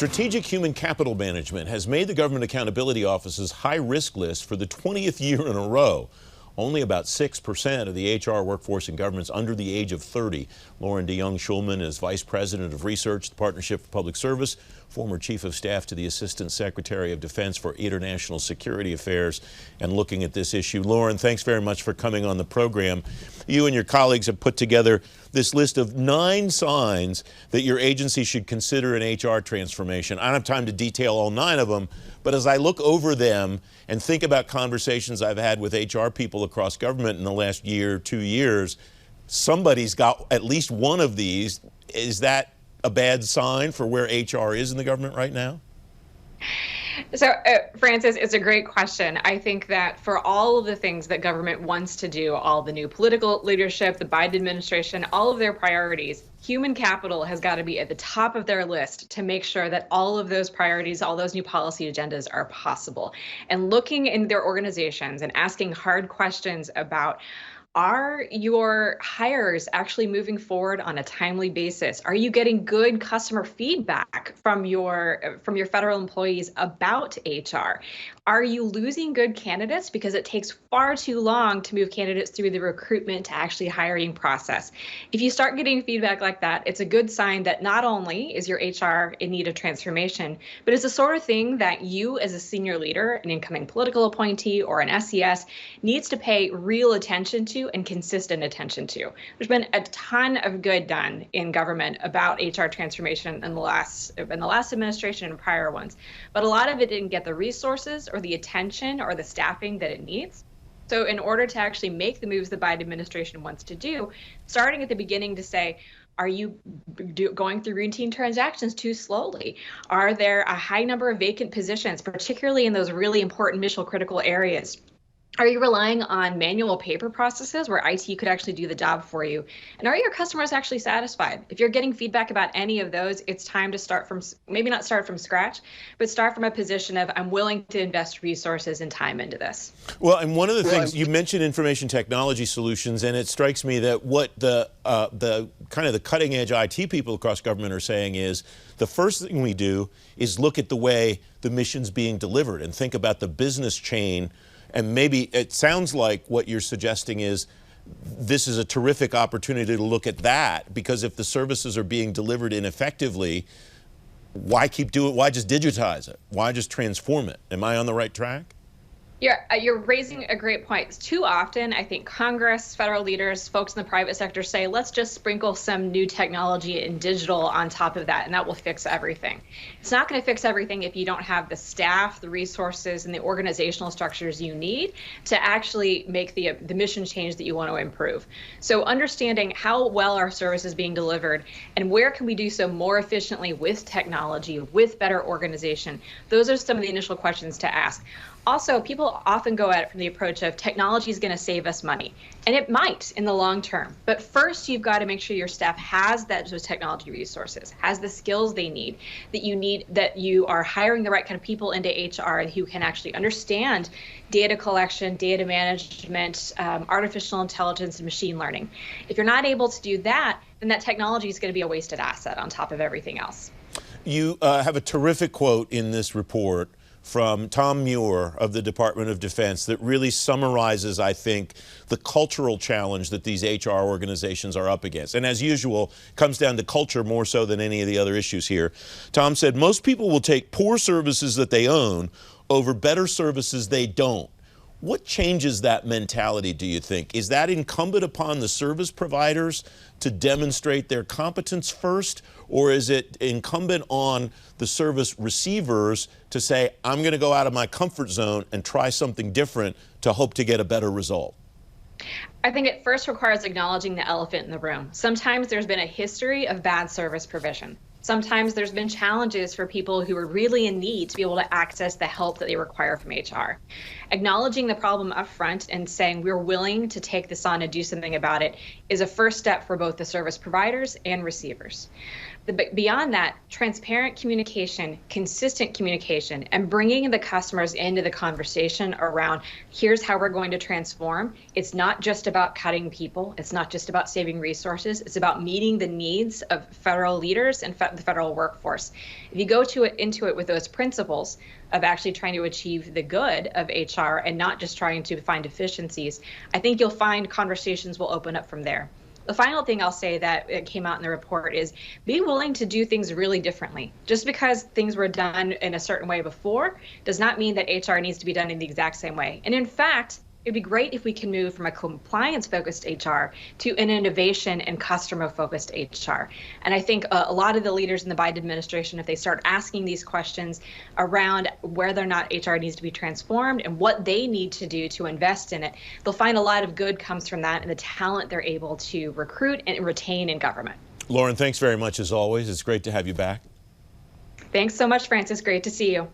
Strategic Human Capital Management has made the Government Accountability Office's high-risk list for the 20th year in a row. Only about 6% of the HR workforce in government is under the age of 30. Loren Dejonge Schulman is Vice President of Research at the Partnership for Public Service, former Chief of Staff to the Assistant Secretary of Defense for International Security Affairs, and looking at this issue. Loren, thanks very much for coming on the program. You and your colleagues have put together this list of 9 signs that your agency should consider an HR transformation. I don't have time to detail all 9 of them, but as I look over them and think about conversations I've had with HR people across government in the last year, 2 years, somebody's got at least one of these. Is that a bad sign for where HR is in the government right now? So, Francis, it's a great question. I think that for all of the things that government wants to do, all the new political leadership, the Biden administration, all of their priorities, human capital has got to be at the top of their list to make sure that all of those priorities, all those new policy agendas are possible. And looking in their organizations and asking hard questions about, are your hires actually moving forward on a timely basis? Are you getting good customer feedback from your federal employees about HR? Are you losing good candidates because it takes far too long to move candidates through the recruitment to actually hiring process? If you start getting feedback like that, it's a good sign that not only is your HR in need of transformation, but it's the sort of thing that you as a senior leader, an incoming political appointee or an SES needs to pay real attention to and consistent attention to. There's been a ton of good done in government about HR transformation in the last administration and prior ones, but a lot of it didn't get the resources or the attention or the staffing that it needs. So in order to actually make the moves the Biden administration wants to do, starting at the beginning to say, are you going through routine transactions too slowly? Are there a high number of vacant positions, particularly in those really important mission critical areas? Are you relying on manual paper processes where IT could actually do the job for you? And are your customers actually satisfied? If you're getting feedback about any of those, it's time to start from, maybe not start from scratch, but start from a position of, I'm willing to invest resources and time into this. Well, and one of the things, you mentioned information technology solutions, and it strikes me that what the kind of the cutting edge IT people across government are saying is, the first thing we do is look at the way the mission's being delivered and think about the business chain. And maybe it sounds like what you're suggesting is this is a terrific opportunity to look at that, because if the services are being delivered ineffectively, why keep doing it? Why just digitize it? Why just transform it? Am I on the right track? You're raising a great point. Too often, I think Congress, federal leaders, folks in the private sector say, let's just sprinkle some new technology and digital on top of that, and that will fix everything. It's not going to fix everything if you don't have the staff, the resources, and the organizational structures you need to actually make the mission change that you want to improve. So understanding how well our service is being delivered and where can we do so more efficiently with technology, with better organization, those are some of the initial questions to ask. Also, people often go at it from the approach of technology is going to save us money, and it might in the long term. But first, you've got to make sure your staff has those technology resources, has the skills they need, that you are hiring the right kind of people into HR who can actually understand data collection, data management, artificial intelligence, and machine learning. If you're not able to do that, then that technology is going to be a wasted asset on top of everything else. You have a terrific quote in this report from Tom Muir of the Department of Defense that really summarizes, I think, the cultural challenge that these HR organizations are up against. And as usual, comes down to culture more so than any of the other issues here. Tom said, most people will take poor services that they own over better services they don't. What changes that mentality, do you think? Is that incumbent upon the service providers to demonstrate their competence first, or is it incumbent on the service receivers to say, I'm going to go out of my comfort zone and try something different to hope to get a better result? I think it first requires acknowledging the elephant in the room. Sometimes there's been a history of bad service provision. Sometimes there's been challenges for people who are really in need to be able to access the help that they require from HR. Acknowledging the problem up front and saying we're willing to take this on and do something about it is a first step for both the service providers and receivers. But beyond that, transparent communication, consistent communication, and bringing the customers into the conversation around here's how we're going to transform. It's not just about cutting people. It's not just about saving resources. It's about meeting the needs of federal leaders and the federal workforce. If you go into it with those principles of actually trying to achieve the good of HR and not just trying to find efficiencies, I think you'll find conversations will open up from there. The final thing I'll say that came out in the report is be willing to do things really differently. Just because things were done in a certain way before does not mean that HR needs to be done in the exact same way. And in fact, it'd be great if we can move from a compliance-focused HR to an innovation and customer-focused HR. And I think a lot of the leaders in the Biden administration, if they start asking these questions around whether or not HR needs to be transformed and what they need to do to invest in it, they'll find a lot of good comes from that and the talent they're able to recruit and retain in government. Loren, thanks very much as always. It's great to have you back. Thanks so much, Francis. Great to see you.